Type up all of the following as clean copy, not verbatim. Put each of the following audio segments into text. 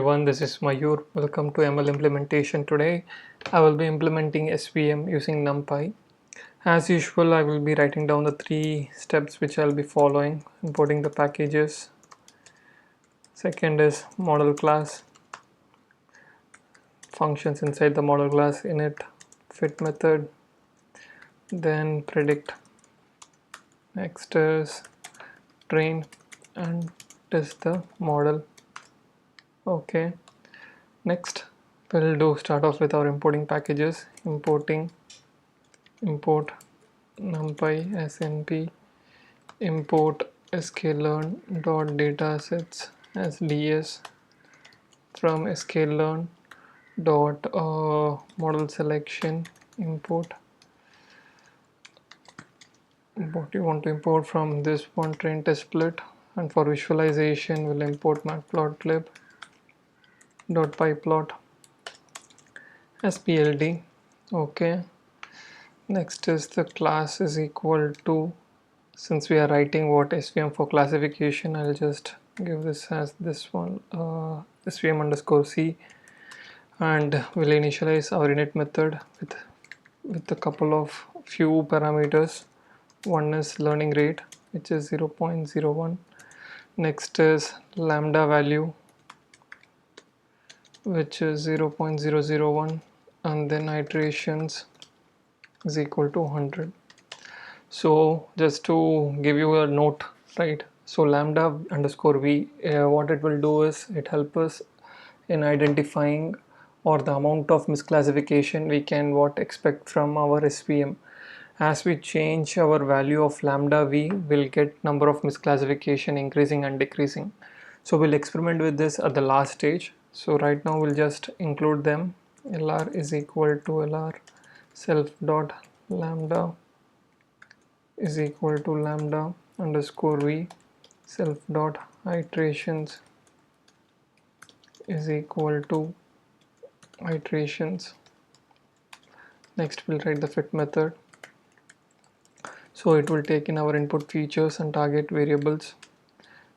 Everyone, this is Mayur. Welcome to ML implementation. Today I will be implementing SVM using NumPy. As usual, I will be writing down the 3 steps which I'll be following: importing the packages, second is model class, functions inside the model class, init, fit method, then predict, next is train and test the model. Okay, next we'll do start off with our importing packages. Import NumPy snp, import sklearn.datasets as ds from sklearn dot model selection. Import what you want to import from this one, train test split, and for visualization we'll import matplotlib dot pyplot as pld. Okay, next is the class is equal to, since we are writing what SVM for classification, I'll just give this as this one, SVM underscore C, and we'll initialize our init method with a couple of few parameters. One is learning rate, which is 0.01. Next is lambda value, which is 0.001, and then iterations is equal to 100. So just to give you a note, right, so lambda underscore v, what it will do is it helps us in identifying or the amount of misclassification we can expect from our SVM. As we change our value of lambda v, we'll get number of misclassification increasing and decreasing. So we'll experiment with this at the last stage. So right now we'll just include them. LR is equal to LR self dot lambda is equal to lambda underscore v self dot iterations is equal to iterations. Next we'll write the fit method. So it will take in our input features and target variables.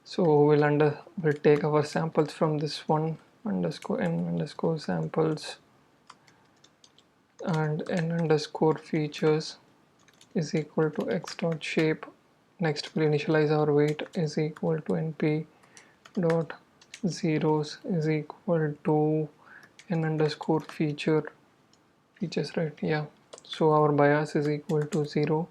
So we'll take our samples from this one, underscore n underscore samples and n underscore features is equal to x dot shape. Next we'll initialize our weight is equal to np dot zeros is equal to n underscore features, right? Yeah, so our bias is equal to 0.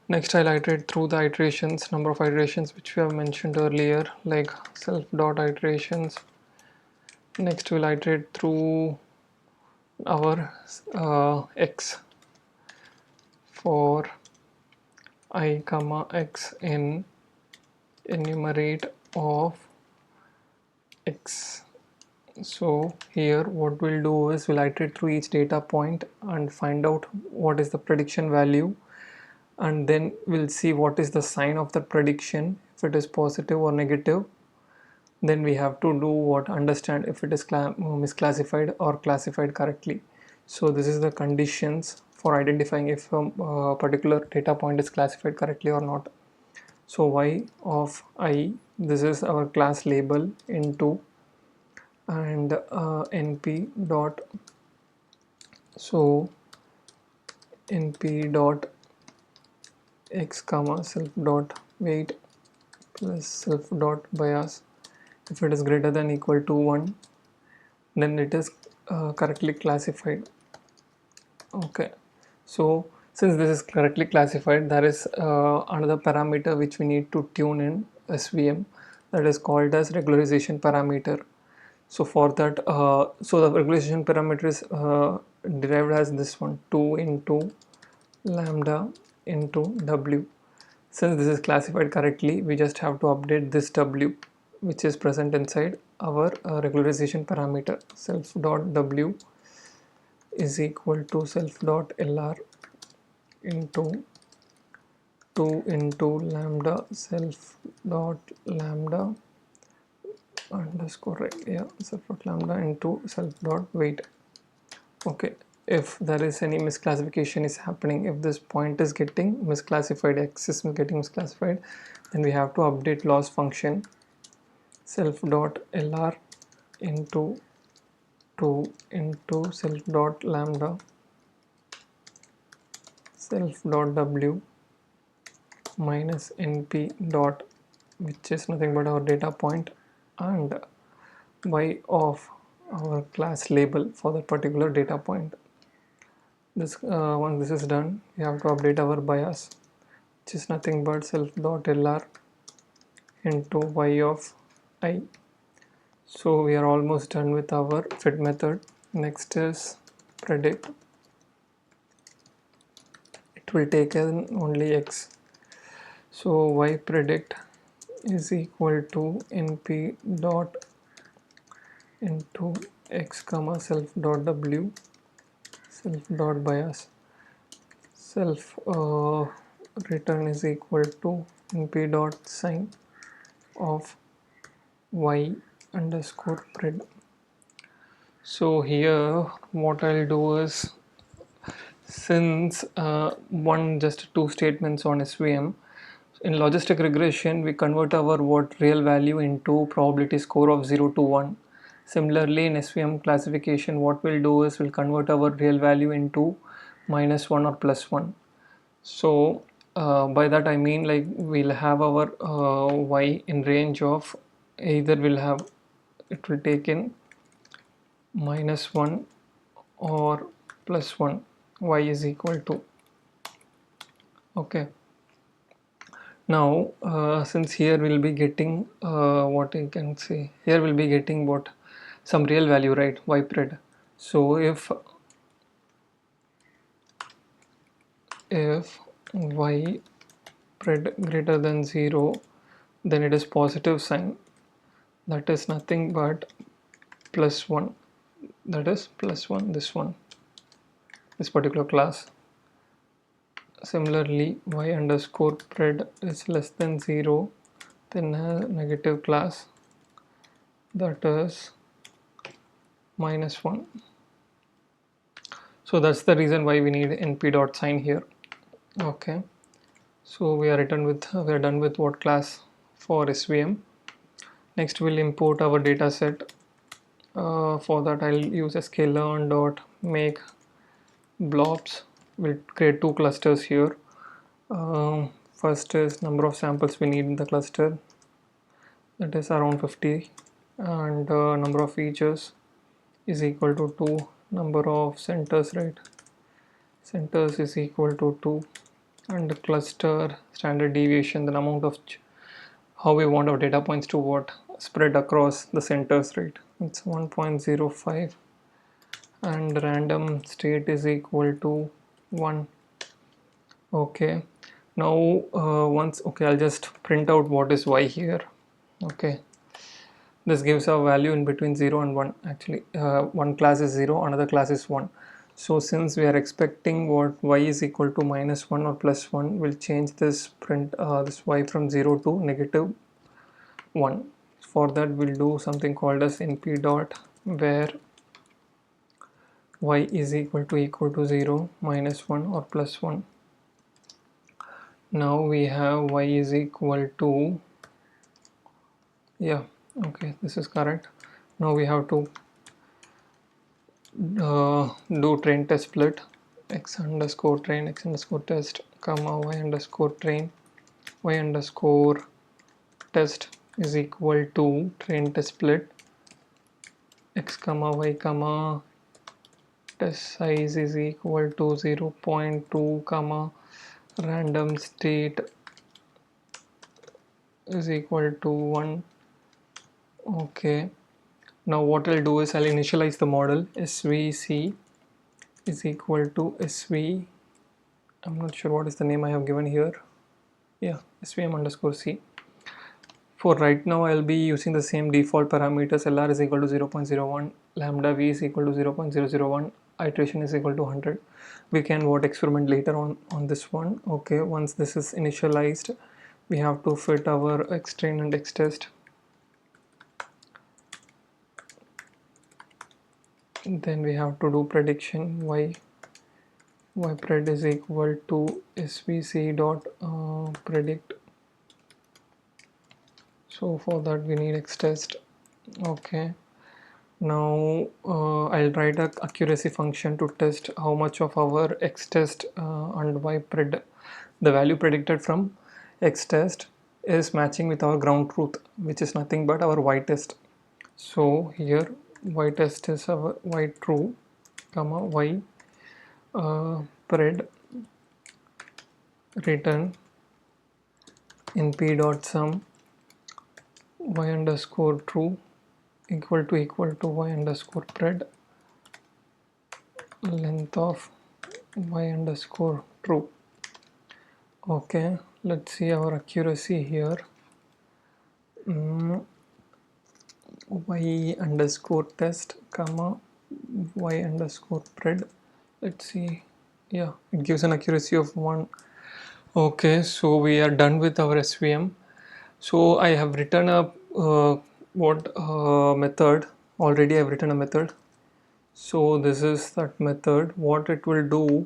Next I'll iterate through the iterations, number of iterations which we have mentioned earlier, like self dot iterations. Next we'll iterate through our x for I comma x in enumerate of x. So here what we'll do is we'll iterate through each data point and find out what is the prediction value, and then we'll see what is the sign of the prediction, if it is positive or negative. Then we have to do understand if it is misclassified or classified correctly. So this is the conditions for identifying if a particular data point is classified correctly or not. So y of I, this is our class label into, and np dot, so np dot x comma self dot weight plus self dot bias. If it is greater than equal to 1, then it is correctly classified. Okay, so since this is correctly classified, there is another parameter which we need to tune in SVM, that is called as regularization parameter. So for that, so the regularization parameter is derived as this one, 2 into lambda into w. Since this is classified correctly, we just have to update this w which is present inside our regularization parameter. Self dot w is equal to self dot lr into 2 into lambda self dot lambda underscore, right? Yeah, self dot lambda into self dot weight. Okay, if there is any misclassification is happening, if this point is getting misclassified, x is getting misclassified, then we have to update loss function self dot lr into 2 into self dot lambda self dot w minus np dot, which is nothing but our data point, and y of our class label for that particular data point. This once this is done, we have to update our bias, which is nothing but self dot lr into y of I. So we are almost done with our fit method. Next is predict. It will take in only x. So y predict is equal to np dot into x comma self dot w self dot bias self return is equal to np dot sign of y underscore pred. So here what I'll do is, since just two statements on SVM, in logistic regression we convert our real value into probability score of 0 to 1. Similarly in SVM classification, what we'll do is we'll convert our real value into -1 or +1. So by that I mean, like, we'll have our y in range of, either we'll have, it will take in -1 or +1, y is equal to, okay. Now since here we'll be getting what I can say, here we'll be getting what, some real value, right, y pred. So if y pred greater than 0, then it is positive sign, that is nothing but +1, that is +1, this particular class. Similarly y underscore pred is less than 0, then a negative class, that is -1. So that's the reason why we need np dot sign here. Okay, so we are done with what class for SVM. Next we'll import our data set. For that I'll use a sklearn dot make blobs. We'll create two clusters here. First is number of samples we need in the cluster, that is around 50, and number of features is equal to 2, number of centers, right, centers is equal to 2, and the cluster standard deviation, the amount of how we want our data points to what spread across the centers, right, it's 1.05, and random state is equal to 1. Okay, now I'll just print out what is y here. Okay, this gives a value in between 0 and 1. Actually one class is 0, another class is 1. So since we are expecting what y is equal to -1 or +1, we'll change this print this y from 0 to -1. For that we'll do something called as np dot where y is equal to 0, -1 or +1. Now we have y is equal to, yeah, okay, this is correct. Now we have to do train test split, x underscore train x underscore test comma y underscore train y underscore test is equal to train test split x comma y comma test size is equal to 0.2 comma random state is equal to 1. Okay, now what I'll do is I'll initialize the model. svc is equal to sv, I'm not sure what is the name I have given here, yeah, svm underscore c. For right now I'll be using the same default parameters. Lr is equal to 0.01, lambda v is equal to 0.001, iteration is equal to 100. We can experiment later on this one. Okay, once this is initialized, we have to fit our x train and x test. Then we have to do prediction y pred is equal to svc dot predict. So for that we need x test. Okay, Now I'll write a accuracy function to test how much of our x test and the value predicted from x test is matching with our ground truth, which is nothing but our y test. So here y test is our y true, comma y pred return np dot sum y underscore true equal to y underscore pred length of y underscore true. Okay, let's see our accuracy here. Y underscore test comma y underscore pred. Let's see. Yeah, it gives an accuracy of 1. Okay, so we are done with our SVM. So I have written a method. Already I've written a method. So this is that method. What it will do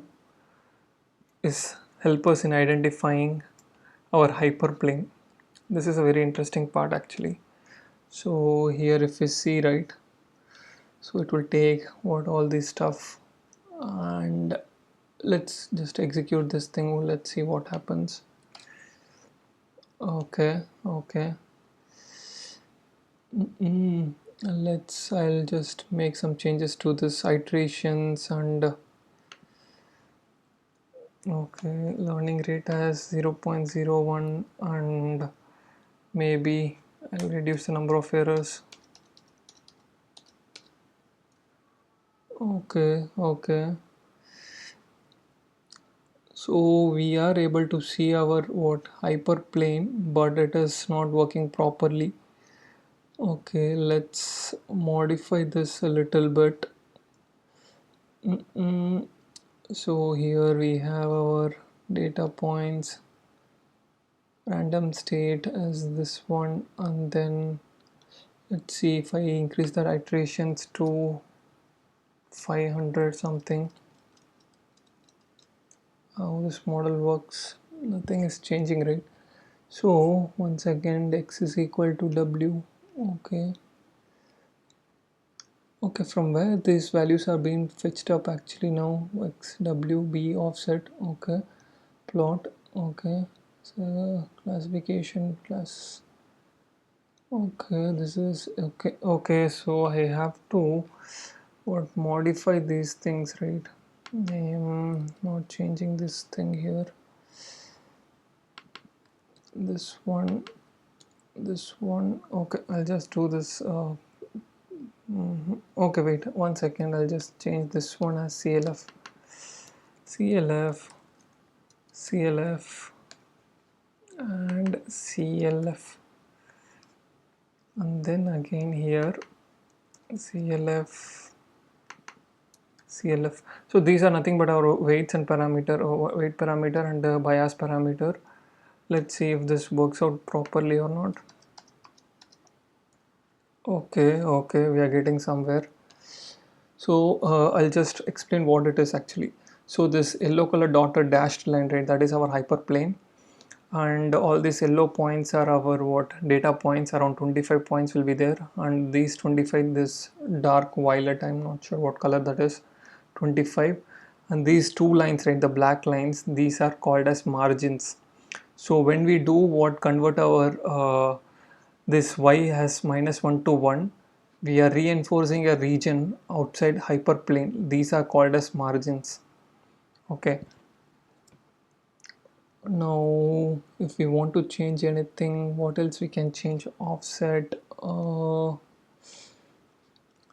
is help us in identifying our hyperplane. This is a very interesting part actually. So here if we see, right, so it will take what all this stuff, and let's just execute this thing. Let's see what happens. Okay, I'll just make some changes to this iterations, and okay, learning rate as 0.01, and maybe I'll reduce the number of errors. Okay, so we are able to see our hyperplane, but it is not working properly. Okay, let's modify this a little bit. So here we have our data points, random state as this one, and then let's see if I increase the iterations to 500 something. How this model works, nothing is changing, right? So once again x is equal to w. Okay, from where these values are being fetched up actually now? X w b offset. Okay, plot. Okay, so classification class. Okay, this is okay, so I have to modify these things, right? I am not changing this thing here. This one. Okay, I'll just do this. Okay, wait 1 second. I'll just change this one as CLF, CLF, CLF, and CLF, and then again here CLF, CLF. So these are nothing but our weights and parameter, weight parameter and bias parameter. Let's see if this works out properly or not. Okay, we are getting somewhere. So I'll just explain what it is actually. So this yellow color dotted dashed line, right, that is our hyperplane, and all these yellow points are our data points. Around 25 points will be there, and these 25, this dark violet, I'm not sure what color that is, 25, and these two lines, right, the black lines, these are called as margins. So when we do convert our this y has -1 to 1, we are reinforcing a region outside hyperplane. These are called as margins. Okay, now if we want to change anything, what else we can change? Offset,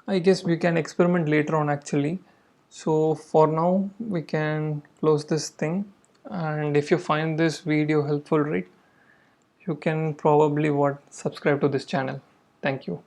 I guess we can experiment later on actually. So for now we can close this thing, and if you find this video helpful, right, you can probably subscribe to this channel. Thank you.